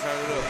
turn it up.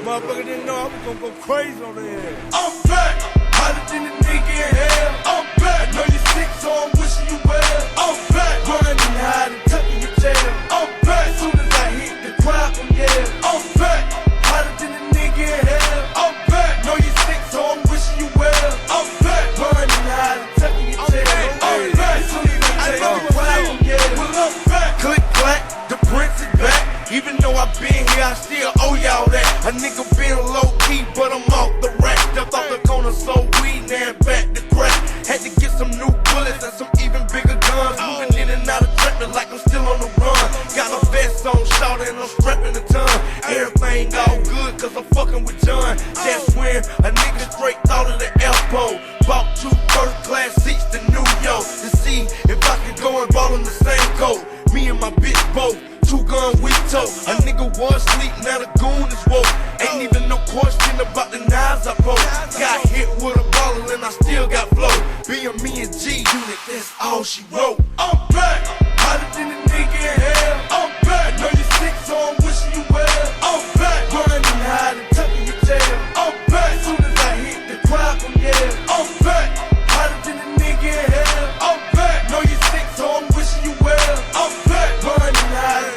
Motherfucker didn't know I was gonna go crazy on their ass. I'm back, hotter than a nigga in hell. I'm back, I know you sick, so I'm wishing you well. I'm back, running and hiding, tucking your tail. I'm back, as soon as I hit the crowd from yell. I'm back, hotter than a nigga in hell. I'm back, know you sick, so I'm wishing you well. I'm back, running and hiding, tucking your tail. I'm back, as soon as I hit the crowd from yell. Well, I'm back, click clack, the prince is back. Even though I've been here, I still owe y'all that. A nigga been low key, but I'm off the rack. Jumped off the corner, sold weed, now I'm back to crack. Had to get some new bullets and some even bigger guns. Moving in and out of traffic like I'm still on the run. Got a vest on, shot and I'm strapping a ton. Everything all good, cause I'm fucking with John. That's when a nigga straight thought of the airport. Bought 2 first-class seats to New York to see if I could go and ball in the same coat. Me and my bitch both. 2-gun we tote. A nigga was asleep, now the goon is woke. Ain't even no question about the knives I broke. Got hit with a baller and I still got flow. Being me and G Unit, that's all she wrote. I'm back, hotter than a nigga in hell. I'm back, I know you sick, so I'm wishing you well. I'm back, running and hiding, tucking your tail. I'm back, as soon as I hit the crowd from yell. I'm back, hotter than a nigga in hell. I'm back, know you sick, so I'm wishing you well. I'm back, running and hiding.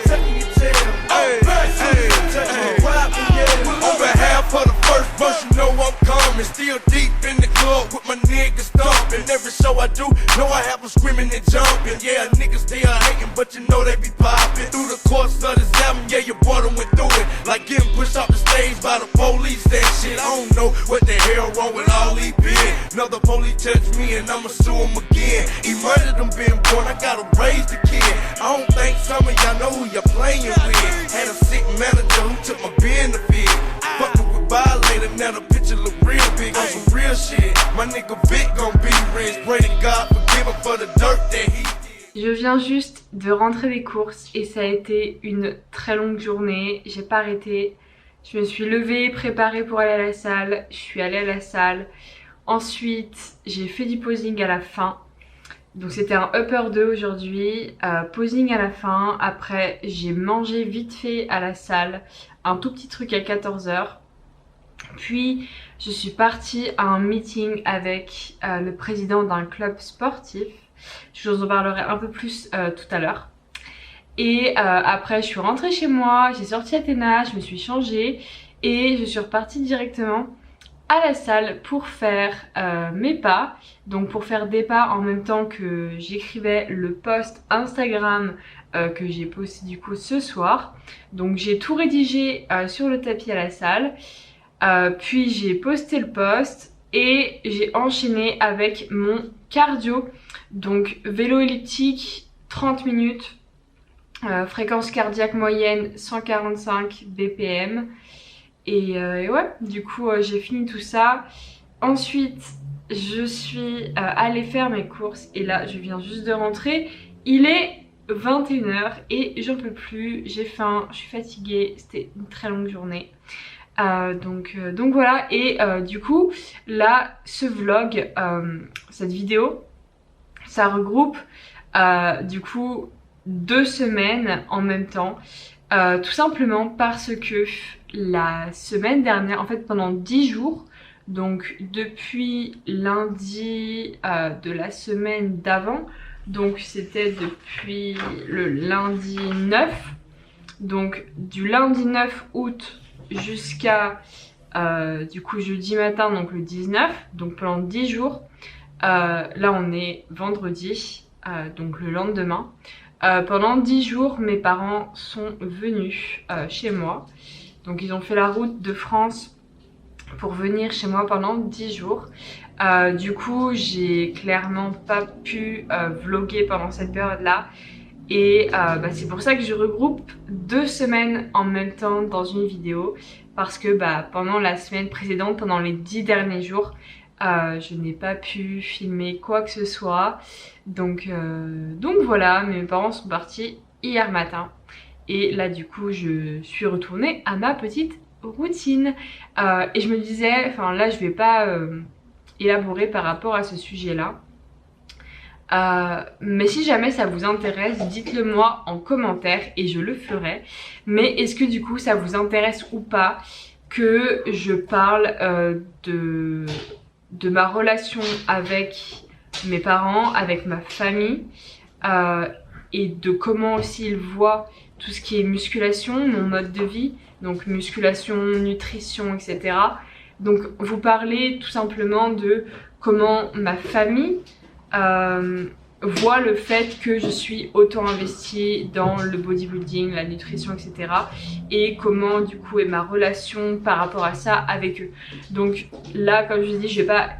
For the first verse, you know I'm coming. Still deep in the club with my niggas stomping. Every show I do, know I have them screaming and jumping. Yeah, niggas they are hating, but you know they be popping. Through the course of this album, yeah, your boy done went through it. Like getting pushed off the stage by the police and shit. I don't know what the hell wrong with all these been. Another police touch me and I'ma sue him again. He murdered them being born, I gotta raise the kid. I don't think some of y'all know who you're playing with. Had a sick manager who took my benefit. Fucking with violator, now the picture look real big on some real shit. My nigga Vic gon' be rich. Pray to God forgive him for the dirt that he did. Je viens juste de rentrer des courses et ça a été une très longue journée. J'ai pas arrêté. Je me suis levée, préparée pour aller à la salle. Je suis allée à la salle. Ensuite, j'ai fait du posing à la fin. Donc c'était un upper 2 aujourd'hui, posing à la fin. Après j'ai mangé vite fait à la salle, un tout petit truc à 14 h. Puis je suis partie à un meeting avec le président d'un club sportif. Je vous en parlerai un peu plus tout à l'heure. Et après je suis rentrée chez moi, j'ai sorti Athéna, je me suis changée et je suis repartie directement à la salle pour faire mes pas, donc pour faire des pas en même temps que j'écrivais le post Instagram que j'ai posté du coup ce soir. Donc j'ai tout rédigé sur le tapis à la salle, puis j'ai posté le post et j'ai enchaîné avec mon cardio, donc vélo elliptique 30 minutes, fréquence cardiaque moyenne 145 BPM. Et ouais, du coup j'ai fini tout ça. Ensuite je suis allée faire mes courses et là je viens juste de rentrer. Il est 21 h et j'en peux plus, j'ai faim, je suis fatiguée, c'était une très longue journée. Donc voilà, et du coup là ce vlog, cette vidéo, ça regroupe du coup 2 semaines en même temps. Tout simplement parce que la semaine dernière, en fait pendant 10 jours, donc depuis lundi de la semaine d'avant, donc c'était depuis le lundi 9, donc du lundi 9 août jusqu'à du coup jeudi matin, donc le 19, donc pendant 10 jours, là on est vendredi, donc le lendemain. Pendant 10 jours, mes parents sont venus chez moi. Donc ils ont fait la route de France pour venir chez moi pendant 10 jours. Du coup, j'ai clairement pas pu vlogger pendant cette période-là. Et c'est pour ça que je regroupe 2 semaines en même temps dans une vidéo. Parce que pendant la semaine précédente, pendant les 10 derniers jours, je n'ai pas pu filmer quoi que ce soit. Donc voilà, mes parents sont partis hier matin. Et là du coup je suis retournée à ma petite routine. Et je me disais, enfin là je vais pas élaborer par rapport à ce sujet là. Mais si jamais ça vous intéresse, dites-le moi en commentaire et je le ferai. Mais est-ce que du coup ça vous intéresse ou pas que je parle de ma relation avec mes parents, avec ma famille et de comment aussi ils voient tout ce qui est musculation, mon mode de vie, donc musculation, nutrition, etc. Donc vous parlez tout simplement de comment ma famille voit le fait que je suis autant investie dans le bodybuilding, la nutrition, etc. Et comment du coup est ma relation par rapport à ça avec eux. Donc là, comme je vous dis, je vais pas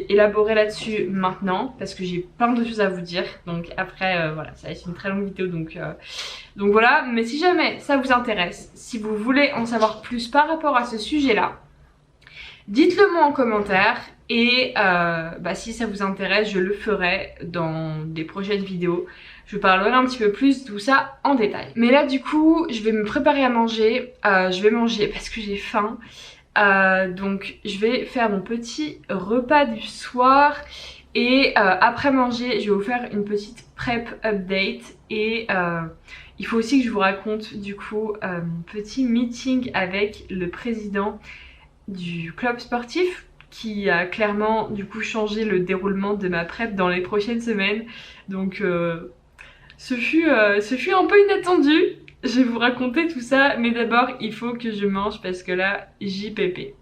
élaborer là-dessus maintenant parce que j'ai plein de choses à vous dire. Donc après, voilà, ça va être une très longue vidéo, donc voilà. Mais si jamais ça vous intéresse, si vous voulez en savoir plus par rapport à ce sujet-là, dites-le moi en commentaire et si ça vous intéresse, je le ferai dans des prochaines vidéos. Je vous parlerai un petit peu plus de tout ça en détail. Mais là du coup, je vais me préparer à manger. Je vais manger parce que j'ai faim. Donc je vais faire mon petit repas du soir. Et après manger, je vais vous faire une petite prep update. Et il faut aussi que je vous raconte du coup mon petit meeting avec le président du club sportif qui a clairement du coup changé le déroulement de ma prep dans les prochaines semaines. Donc ce fut un peu inattendu. Je vais vous raconter tout ça, mais d'abord il faut que je mange parce que là j'y pépé.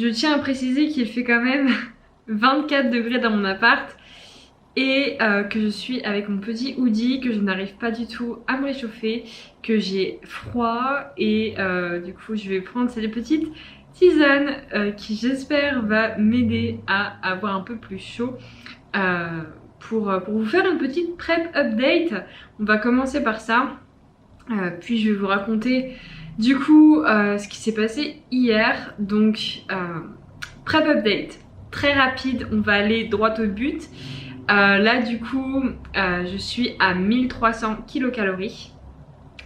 Je tiens à préciser qu'il fait quand même 24 degrés dans mon appart et que je suis avec mon petit hoodie, que je n'arrive pas du tout à me réchauffer, que j'ai froid et du coup je vais prendre cette petite tisane qui j'espère va m'aider à avoir un peu plus chaud pour vous faire une petite prep update. On va commencer par ça, puis je vais vous raconter du coup ce qui s'est passé hier. Donc prep update très rapide, on va aller droit au but. Là du coup je suis à 1300 kilocalories.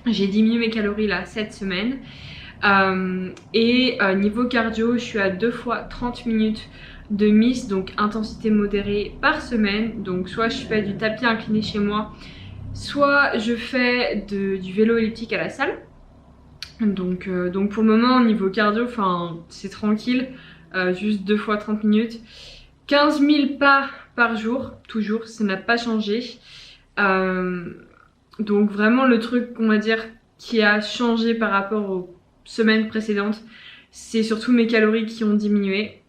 J'ai diminué mes calories là cette semaine. Niveau cardio, je suis à 2 fois 30 minutes de miss, donc intensité modérée par semaine. Donc soit je fais du tapis incliné chez moi, soit je fais du vélo elliptique à la salle. Donc pour le moment niveau cardio, c'est tranquille, juste 2 fois 30 minutes. 15 000 pas par jour, toujours, ça n'a pas changé. Donc vraiment le truc on va dire qui a changé par rapport aux semaines précédentes, c'est surtout mes calories qui ont diminué.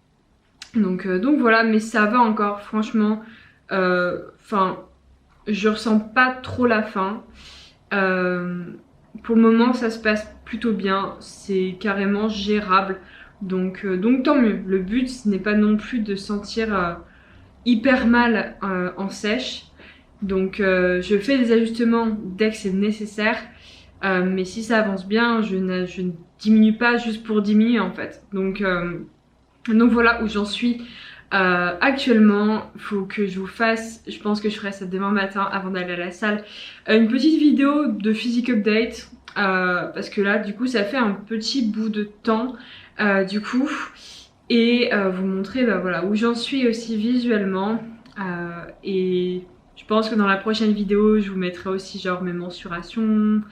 Donc voilà, mais ça va encore franchement. Je ressens pas trop la faim. Pour le moment ça se passe plutôt bien, c'est carrément gérable. Donc tant mieux. Le but ce n'est pas non plus de sentir hyper mal en sèche. Donc je fais des ajustements dès que c'est nécessaire. Mais si ça avance bien, je ne diminue pas juste pour diminuer en fait. Donc voilà où j'en suis actuellement. Il faut que je vous fasse, je pense que je ferai ça demain matin avant d'aller à la salle, une petite vidéo de physique update. Parce que là du coup ça fait un petit bout de temps du coup. Et vous montrer voilà, où j'en suis aussi visuellement. Et je pense que dans la prochaine vidéo je vous mettrai aussi genre mes mensurations,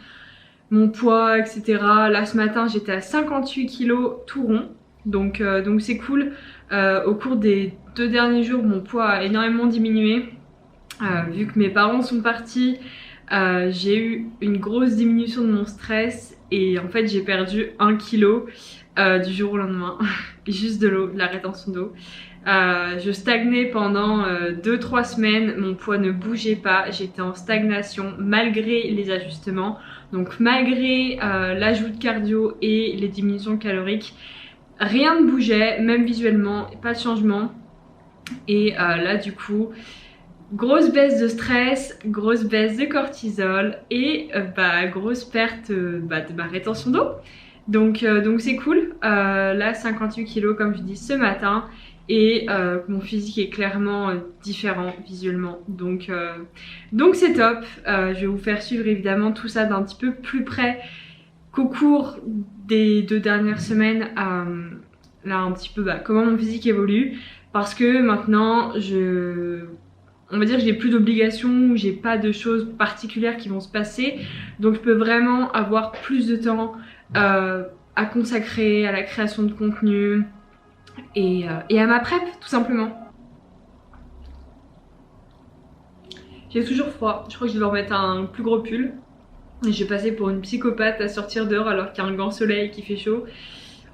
mon poids, etc. Là ce matin j'étais à 58 kg tout rond. Donc c'est cool. Au cours des 2 derniers jours mon poids a énormément diminué. Vu que mes parents sont partis, j'ai eu une grosse diminution de mon stress. Et en fait j'ai perdu 1 kg du jour au lendemain. Juste de l'eau, de la rétention d'eau. Je stagnais pendant 2-3 semaines, mon poids ne bougeait pas, j'étais en stagnation malgré les ajustements. Donc malgré l'ajout de cardio et les diminutions caloriques, rien ne bougeait, même visuellement, pas de changement. Et là du coup, grosse baisse de stress, grosse baisse de cortisol et grosse perte de ma rétention d'eau. Donc c'est cool. Là 58 kilos comme je dis ce matin. Et mon physique est clairement différent visuellement. Donc c'est top. Je vais vous faire suivre évidemment tout ça d'un petit peu plus près qu'au cours des 2 dernières semaines. Là un petit peu comment mon physique évolue. Parce que maintenant on va dire que j'ai plus d'obligations, j'ai pas de choses particulières qui vont se passer. Donc je peux vraiment avoir plus de temps à consacrer à la création de contenu et à ma prep tout simplement. J'ai toujours froid, je crois que je vais remettre un plus gros pull. Et je vais passer pour une psychopathe à sortir dehors alors qu'il y a un grand soleil qui fait chaud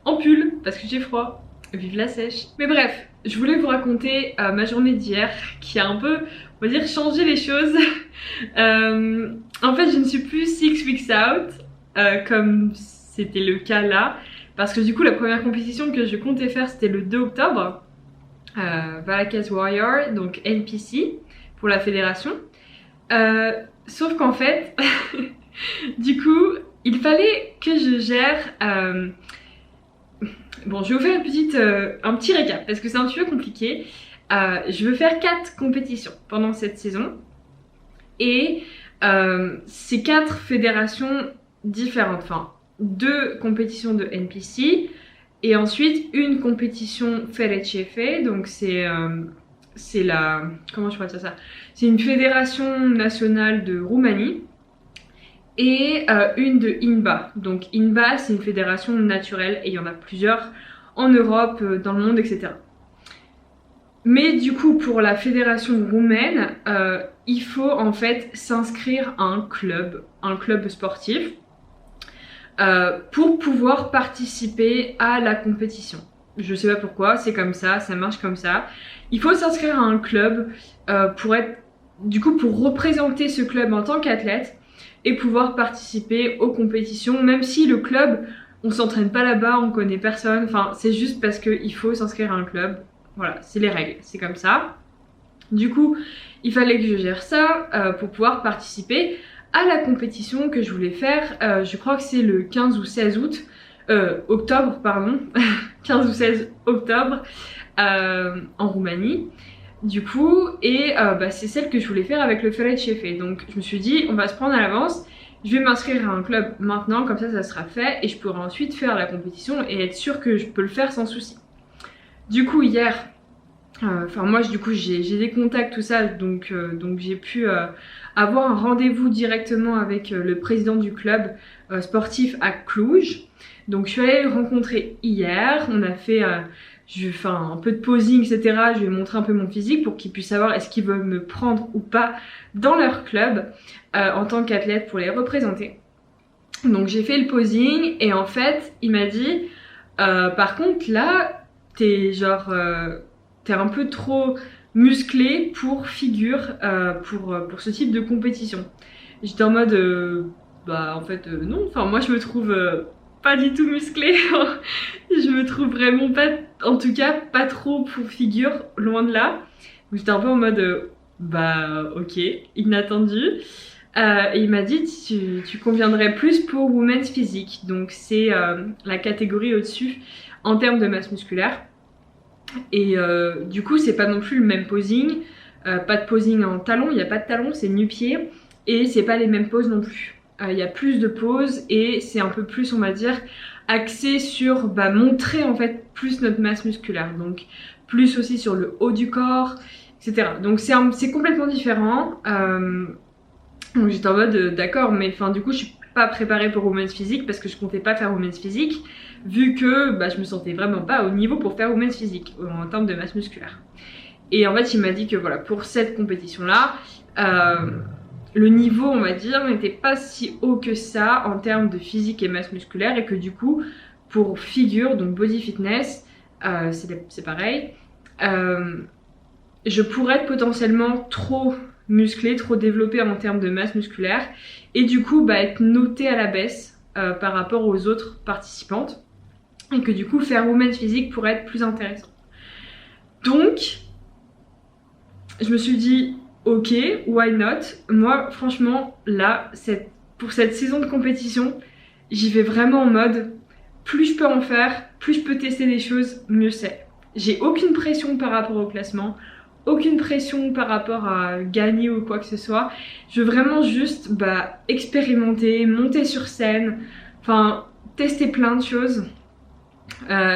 en pull parce que j'ai froid. Vive la sèche. Mais bref, je voulais vous raconter ma journée d'hier qui a un peu, on va dire, changé les choses. En fait, je ne suis plus 6 weeks out comme c'était le cas là. Parce que du coup, la première compétition que je comptais faire, c'était le 2 octobre. Valakas Warrior, donc NPC, pour la fédération. Sauf qu'en fait, du coup, il fallait que je gère... Bon, je vais vous faire un petit récap parce que c'est un petit peu compliqué. Je veux faire 4 compétitions pendant cette saison. Et c'est 4 fédérations différentes. Enfin, 2 compétitions de NPC et ensuite une compétition FedCF. Donc c'est la... Comment je pourrais dire ça? C'est une fédération nationale de Roumanie. Et une de INBA. Donc INBA, c'est une fédération naturelle et il y en a plusieurs en Europe, dans le monde, etc. Mais du coup, pour la fédération roumaine, il faut en fait s'inscrire à un club sportif, pour pouvoir participer à la compétition. Je sais pas pourquoi, c'est comme ça marche comme ça. Il faut s'inscrire à un club pour représenter ce club en tant qu'athlète et pouvoir participer aux compétitions, même si le club, on s'entraîne pas là-bas, on connaît personne, enfin c'est juste parce qu'il faut s'inscrire à un club. Voilà, c'est les règles, c'est comme ça. Du coup, il fallait que je gère ça pour pouvoir participer à la compétition que je voulais faire. Je crois que c'est le 15 ou 16 octobre, pardon, 15 ou 16 octobre en Roumanie. Du coup, et c'est celle que je voulais faire avec le FedCF. Donc je me suis dit, on va se prendre à l'avance, je vais m'inscrire à un club maintenant, comme ça sera fait et je pourrai ensuite faire la compétition et être sûre que je peux le faire sans souci. Du coup hier, moi du coup j'ai des contacts tout ça, donc j'ai pu avoir un rendez-vous directement avec le président du club sportif à Cluj. Donc je suis allée le rencontrer hier, on a fait un peu de posing, etc. Je vais montrer un peu mon physique pour qu'ils puissent savoir est-ce qu'ils veulent me prendre ou pas dans leur club en tant qu'athlète pour les représenter. Donc j'ai fait le posing et en fait il m'a dit par contre là t'es un peu trop musclé pour figure pour ce type de compétition. J'étais en mode non, enfin moi je me trouve pas du tout musclée. Je me trouve vraiment pas, en tout cas pas trop pour figure, loin de là. Donc j'étais un peu en mode ok, inattendu. Et il m'a dit tu conviendrais plus pour Women's Physique. Donc c'est la catégorie au-dessus en termes de masse musculaire. Et du coup c'est pas non plus le même posing. Pas de posing en talons, il n'y a pas de talons, c'est nu-pied. Et c'est pas les mêmes poses non plus. Il y a plus de poses et c'est un peu plus, on va dire, axé sur montrer en fait plus notre masse musculaire. Donc plus aussi sur le haut du corps, etc. Donc c'est complètement différent. Donc j'étais en mode d'accord, mais du coup je suis pas préparée pour Women's Physique parce que je comptais pas faire Women's Physique vu que je me sentais vraiment pas au niveau pour faire Women's Physique en termes de masse musculaire. Et en fait il m'a dit que voilà, pour cette compétition là, le niveau, on va dire, n'était pas si haut que ça en termes de physique et masse musculaire et que du coup, pour figure, donc body fitness, c'est pareil, je pourrais être potentiellement trop musclée, trop développée en termes de masse musculaire et du coup être notée à la baisse par rapport aux autres participantes et que du coup faire Women's Physique pourrait être plus intéressant. Donc, je me suis dit ok, why not? Moi, franchement, là, pour cette saison de compétition, j'y vais vraiment en mode plus je peux en faire, plus je peux tester des choses, mieux c'est. J'ai aucune pression par rapport au classement, aucune pression par rapport à gagner ou quoi que ce soit. Je veux vraiment juste expérimenter, monter sur scène, enfin tester plein de choses.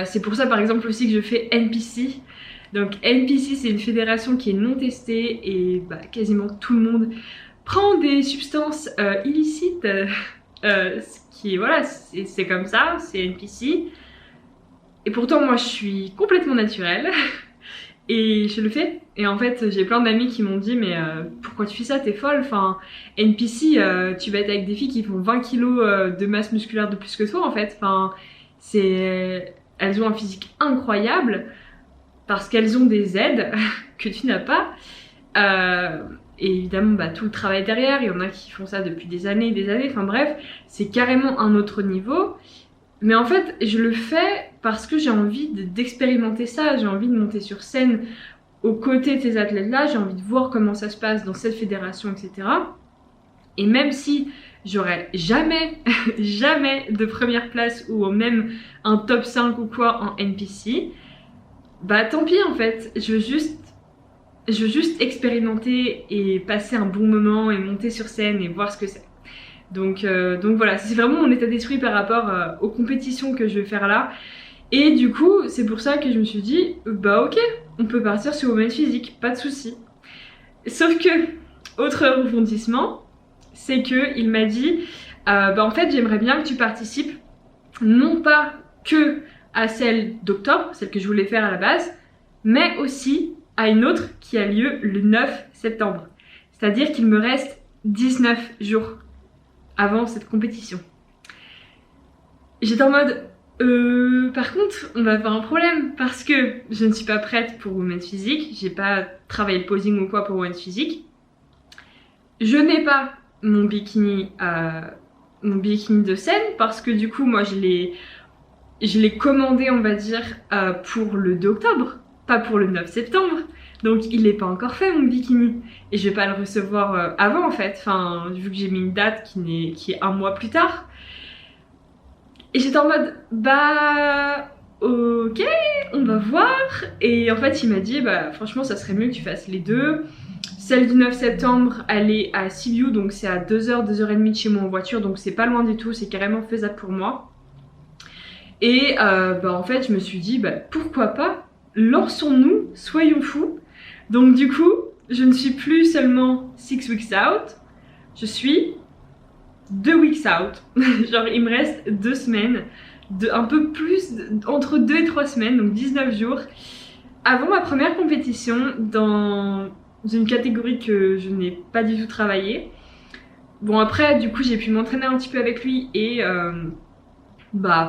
C'est pour ça par exemple aussi que je fais NPC. Donc NPC c'est une fédération qui est non testée et quasiment tout le monde prend des substances illicites. Voilà, c'est comme ça, c'est NPC. Et pourtant moi je suis complètement naturelle et je le fais. Et en fait j'ai plein d'amis qui m'ont dit mais pourquoi tu fais ça, t'es folle, enfin NPC tu vas être avec des filles qui font 20 kilos de masse musculaire de plus que toi en fait. Enfin elles ont un physique incroyable parce qu'elles ont des aides que tu n'as pas. Et évidemment tout le travail derrière, il y en a qui font ça depuis des années, enfin bref, c'est carrément un autre niveau. Mais en fait, je le fais parce que j'ai envie d'expérimenter ça, j'ai envie de monter sur scène aux côtés de ces athlètes-là, j'ai envie de voir comment ça se passe dans cette fédération, etc. Et même si j'aurais jamais, jamais de première place ou même un top 5 ou quoi en NPC, tant pis en fait, je veux juste expérimenter et passer un bon moment et monter sur scène et voir ce que c'est. Donc voilà, c'est vraiment mon état d'esprit par rapport aux compétitions que je vais faire là. Et du coup, c'est pour ça que je me suis dit, ok, on peut partir sur Women's Physique, pas de souci. Sauf que, autre rebondissement, c'est que il m'a dit, en fait j'aimerais bien que tu participes, non pas que à celle d'octobre, celle que je voulais faire à la base, mais aussi à une autre qui a lieu le 9 septembre. C'est-à-dire qu'il me reste 19 jours avant cette compétition. J'étais en mode, par contre, on va avoir un problème parce que je ne suis pas prête pour Women's Physique, j'ai pas travaillé le posing ou quoi pour Women's Physique. Je n'ai pas mon bikini de scène parce que du coup, moi je l'ai commandé, on va dire, pour le 2 octobre, pas pour le 9 septembre. Donc il n'est pas encore fait mon bikini et je vais pas le recevoir avant en fait, enfin vu que j'ai mis une date qui est un mois plus tard. Et j'étais en mode ok, on va voir. Et en fait il m'a dit franchement ça serait mieux que tu fasses les deux. Celle du 9 septembre elle est à Sibiu, donc c'est à 2h, 2h30 de chez moi en voiture, donc c'est pas loin du tout, c'est carrément faisable pour moi. Et en fait je me suis dit pourquoi pas, lançons-nous, soyons fous. Donc du coup, je ne suis plus seulement 6 weeks out, je suis 2 weeks out. Genre il me reste 2 semaines, un peu plus, entre 2 et 3 semaines, donc 19 jours, avant ma première compétition dans une catégorie que je n'ai pas du tout travaillé. Bon après, du coup j'ai pu m'entraîner un petit peu avec lui et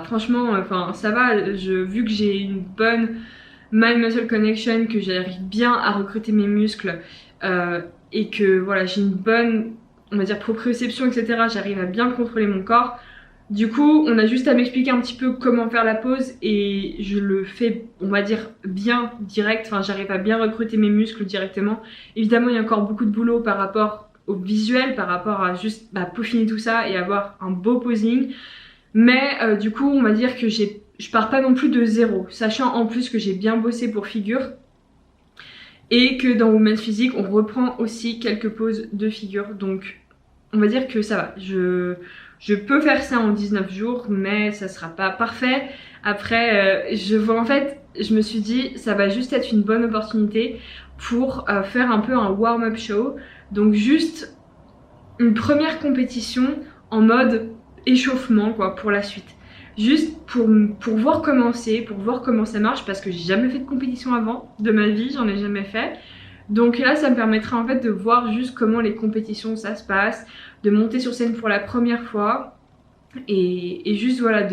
franchement, ça va, vu que j'ai une bonne mind-muscle connection, que j'arrive bien à recruter mes muscles et que voilà j'ai une bonne, on va dire, proprioception, etc. J'arrive à bien contrôler mon corps. Du coup on a juste à m'expliquer un petit peu comment faire la pause et je le fais, on va dire, bien direct, enfin j'arrive à bien recruter mes muscles directement. Évidemment il y a encore beaucoup de boulot par rapport au visuel, par rapport à juste peaufiner tout ça et avoir un beau posing. Mais du coup on va dire que je pars pas non plus de zéro, sachant en plus que j'ai bien bossé pour figure et que dans Women's Physique on reprend aussi quelques poses de figure, donc on va dire que ça va. Je peux faire ça en 19 jours mais ça sera pas parfait. Après je me suis dit ça va juste être une bonne opportunité pour faire un peu un warm-up show, donc juste une première compétition en mode échauffement quoi pour la suite. Juste pour voir comment c'est, pour voir comment ça marche, parce que j'ai jamais fait de compétition avant de ma vie, j'en ai jamais fait. Donc là ça me permettra en fait de voir juste comment les compétitions ça se passe, de monter sur scène pour la première fois et juste voilà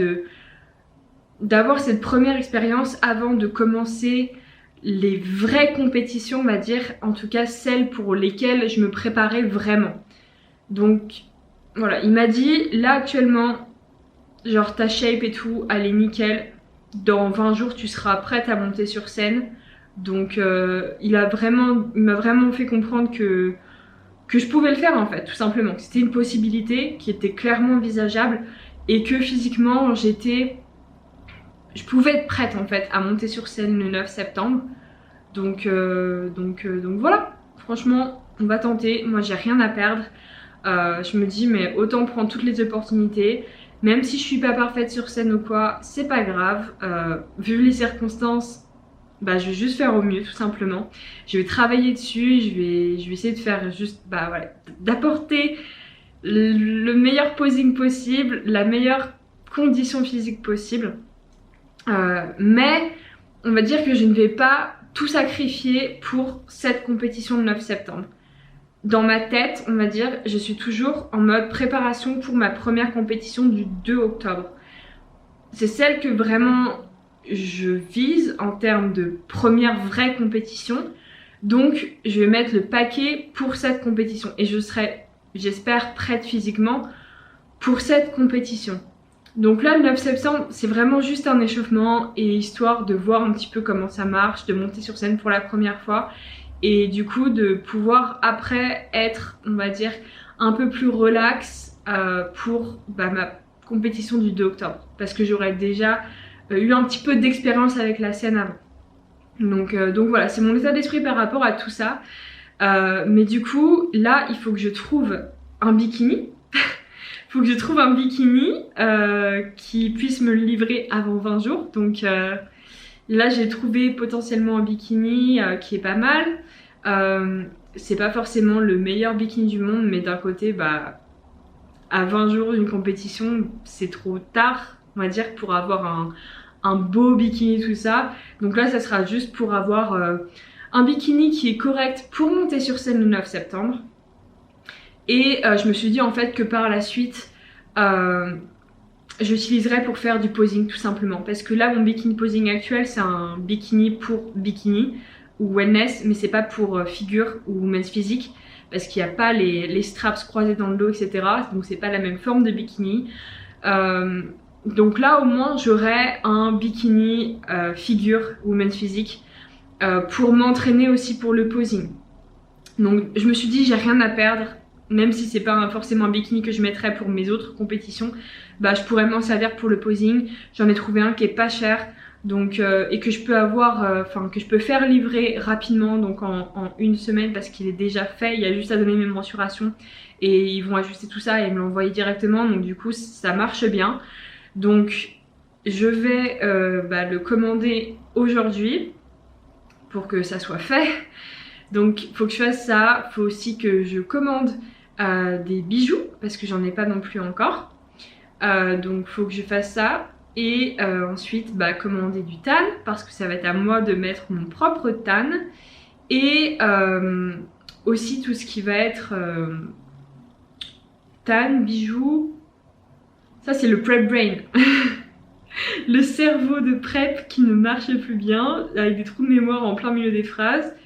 d'avoir cette première expérience avant de commencer les vraies compétitions, on va dire, en tout cas celles pour lesquelles je me préparais vraiment. Donc voilà, il m'a dit là actuellement genre ta shape et tout, elle est nickel. Dans 20 jours tu seras prête à monter sur scène. Donc il m'a vraiment fait comprendre que je pouvais le faire en fait, tout simplement. C'était une possibilité qui était clairement envisageable et que physiquement j'étais je pouvais être prête en fait à monter sur scène le 9 septembre. Donc voilà, franchement on va tenter, moi j'ai rien à perdre. Je me dis mais autant prendre toutes les opportunités, même si je suis pas parfaite sur scène ou quoi, c'est pas grave. Vu les circonstances, bah je vais juste faire au mieux tout simplement. Je vais travailler dessus, je vais essayer de faire juste, bah voilà, d'apporter le meilleur posing possible, la meilleure condition physique possible. Mais on va dire que je ne vais pas tout sacrifier pour cette compétition le 9 septembre. Dans ma tête, on va dire, je suis toujours en mode préparation pour ma première compétition du 2 octobre. C'est celle que vraiment je vise en termes de première vraie compétition. Donc je vais mettre le paquet pour cette compétition. Et je serai, j'espère, prête physiquement pour cette compétition. Donc là, le 9 septembre, c'est vraiment juste un échauffement et histoire de voir un petit peu comment ça marche, de monter sur scène pour la première fois et du coup de pouvoir après être, on va dire, un peu plus relax pour ma compétition du 2 octobre parce que j'aurais déjà eu un petit peu d'expérience avec la scène avant. Donc voilà, c'est mon état d'esprit par rapport à tout ça. Mais du coup, là, il faut que je trouve un bikini. Faut que je trouve un bikini qui puisse me le livrer avant 20 jours. Donc là, j'ai trouvé potentiellement un bikini qui est pas mal. C'est pas forcément le meilleur bikini du monde, mais d'un côté, bah, à 20 jours d'une compétition, c'est trop tard, on va dire, pour avoir un beau bikini, tout ça. Donc là, ça sera juste pour avoir un bikini qui est correct pour monter sur scène le 9 septembre. Et je me suis dit en fait que par la suite, j'utiliserai pour faire du posing tout simplement. Parce que là, mon bikini posing actuel, c'est un bikini pour bikini ou wellness, mais c'est pas pour figure ou men's physique. Parce qu'il n'y a pas les straps croisés dans le dos, etc. Donc c'est pas la même forme de bikini. Donc là, au moins, j'aurai un bikini figure ou men's physique pour m'entraîner aussi pour le posing. Donc je me suis dit, j'ai rien à perdre. Même si c'est pas forcément un bikini que je mettrais pour mes autres compétitions, bah je pourrais m'en servir pour le posing. J'en ai trouvé un qui est pas cher, donc et que je peux avoir, que je peux faire livrer rapidement, donc en une semaine parce qu'il est déjà fait. Il y a juste à donner mes mensurations et ils vont ajuster tout ça et me l'envoyer directement. Donc du coup ça marche bien. Donc je vais le commander aujourd'hui pour que ça soit fait. Donc faut que je fasse ça. Faut aussi que je commande des bijoux parce que j'en ai pas non plus encore. Donc faut que je fasse ça. Et ensuite commander du tan parce que ça va être à moi de mettre mon propre tan. Et aussi tout ce qui va être tan, bijoux. Ça c'est le prep brain. Le cerveau de prep qui ne marche plus bien avec des trous de mémoire en plein milieu des phrases.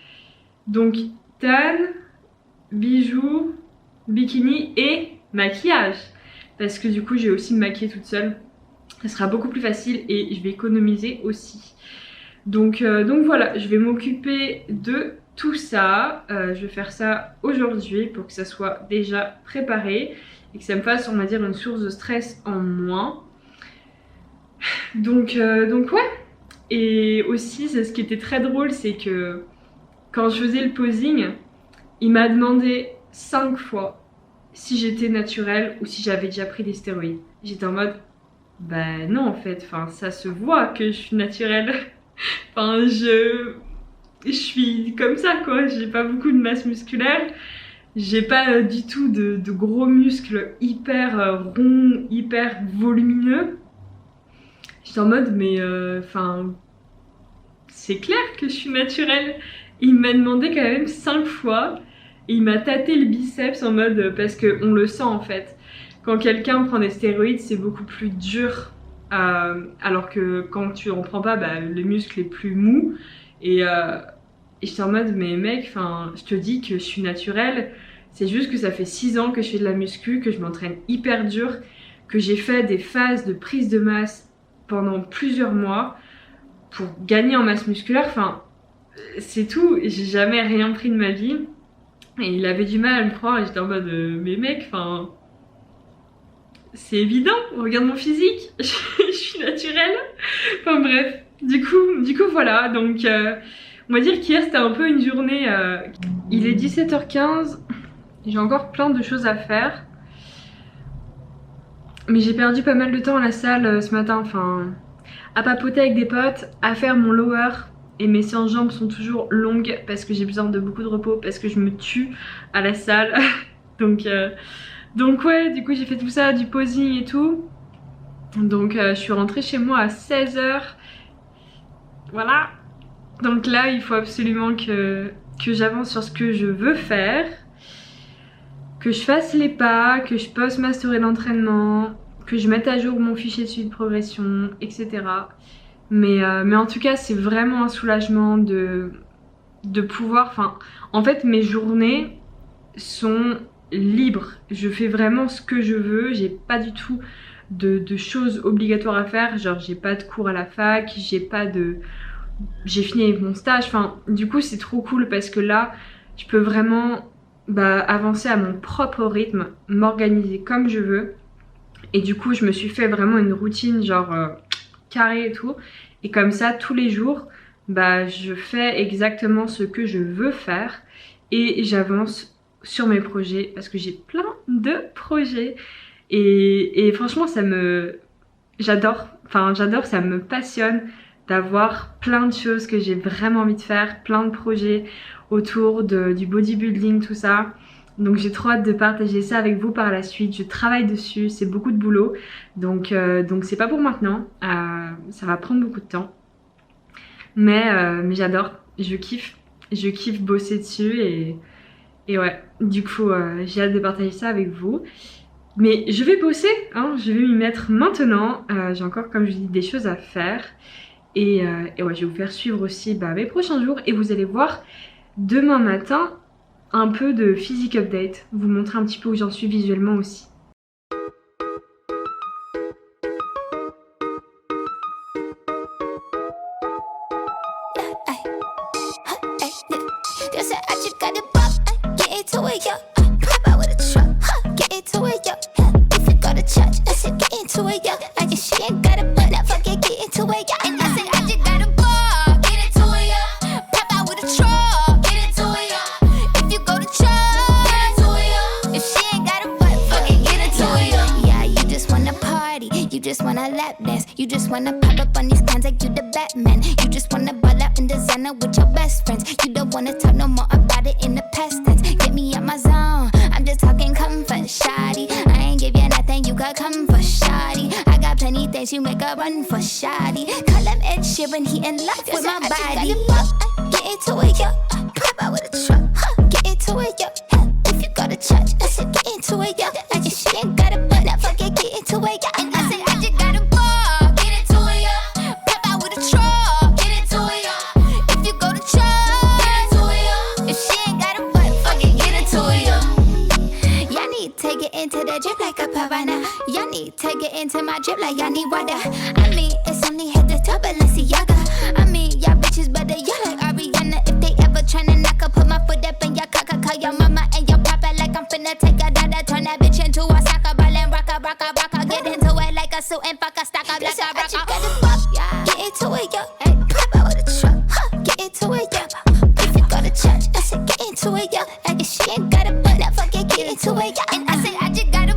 Donc tan, bijoux, bikini et maquillage. Parce que du coup j'ai aussi me maquiller toute seule. Ça sera beaucoup plus facile et je vais économiser aussi. Donc voilà, je vais m'occuper de tout ça. Je vais faire ça aujourd'hui pour que ça soit déjà préparé. Et que ça me fasse, on va dire, une source de stress en moins. Donc ouais. Et aussi, ce qui était très drôle, c'est que quand je faisais le posing, il m'a demandé 5 fois si j'étais naturelle ou si j'avais déjà pris des stéroïdes. J'étais en mode, bah non en fait, ça se voit que je suis naturelle. Je suis comme ça quoi, j'ai pas beaucoup de masse musculaire. J'ai pas du tout de gros muscles hyper ronds, hyper volumineux. J'étais en mode, mais c'est clair que je suis naturelle. Il m'a demandé quand même 5 fois et il m'a tâté le biceps en mode, parce qu'on le sent en fait. Quand quelqu'un prend des stéroïdes, c'est beaucoup plus dur. Alors que quand tu en prends pas, le muscle est plus mou. Et j'étais en mode, mais mec, je te dis que je suis naturelle. C'est juste que ça fait 6 ans que je fais de la muscu, que je m'entraîne hyper dur, que j'ai fait des phases de prise de masse pendant plusieurs mois pour gagner en masse musculaire. C'est tout. J'ai jamais rien pris de ma vie. Et il avait du mal à me croire et j'étais en mode, mais mec, c'est évident, regarde mon physique, je suis naturelle. Enfin bref, du coup voilà, donc on va dire qu'hier c'était un peu une journée, il est 17h15, j'ai encore plein de choses à faire. Mais j'ai perdu pas mal de temps à la salle ce matin, enfin à papoter avec des potes, à faire mon lower. Et mes séances jambes sont toujours longues parce que j'ai besoin de beaucoup de repos, parce que je me tue à la salle. donc ouais, du coup j'ai fait tout ça, du posing et tout. Donc je suis rentrée chez moi à 16h. Voilà. Donc là il faut absolument que j'avance sur ce que je veux faire. Que je fasse les pas, que je poste ma story d'entraînement, que je mette à jour mon fichier de suivi de progression, etc. Mais en tout cas, c'est vraiment un soulagement de pouvoir... Enfin, en fait, mes journées sont libres. Je fais vraiment ce que je veux. J'ai pas du tout de choses obligatoires à faire. Genre, j'ai pas de cours à la fac, j'ai fini avec mon stage. Enfin, du coup, c'est trop cool parce que là, je peux vraiment avancer à mon propre rythme, m'organiser comme je veux. Et du coup, je me suis fait vraiment une routine, genre... carré et tout, et comme ça tous les jours je fais exactement ce que je veux faire et j'avance sur mes projets parce que j'ai plein de projets et franchement j'adore, ça me passionne d'avoir plein de choses que j'ai vraiment envie de faire, plein de projets autour du bodybuilding, tout ça. Donc j'ai trop hâte de partager ça avec vous par la suite. Je travaille dessus, c'est beaucoup de boulot. Donc c'est pas pour maintenant. Ça va prendre beaucoup de temps. Mais j'adore, je kiffe bosser dessus et ouais. Du coup j'ai hâte de partager ça avec vous. Mais je vais bosser, hein, je vais m'y mettre maintenant. J'ai encore, comme je dis, des choses à faire. Et ouais, je vais vous faire suivre aussi mes prochains jours. Et vous allez voir demain matin un peu de physique update, vous montrer un petit peu où j'en suis visuellement aussi. You just wanna pop up on these cans like you the Batman. You just wanna ball out in designer with your best friends. You don't wanna talk no more about it in the past tense. Get me out my zone, I'm just talking comfort, shoddy. I ain't give you nothing, you got come for shoddy. I got plenty things you make a run for shoddy. Call him Ed Sheeran, he in love with my body. Get into it, yo, pop out with a truck. Get into it, yo, if you go to church. I said get into it, yo, like if she ain't got a butt, I forget get into it, yo. And I said I just got a drip like a piranha. Y'all need to get into my drip like y'all need water. I mean, it's only head to toe, Balenciaga. I mean, y'all bitches better, y'all like Ariana. If they ever tryna knock, I'll put my foot up in your caca. Call your mama and your papa like I'm finna take a dada. Turn that bitch into a soccer ball and rock a. Get into it like a suit and fuck a stock up like a rocker. Get into it, yo. Hey, pop out with a truck. Get into it, yo. If you go to church, I said get into it, yo. Like if she ain't got a butt, I forget get into it, yo. And I said I just got a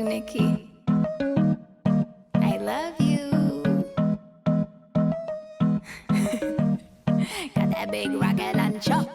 Nikki, I love you. Got that big rocket launcher.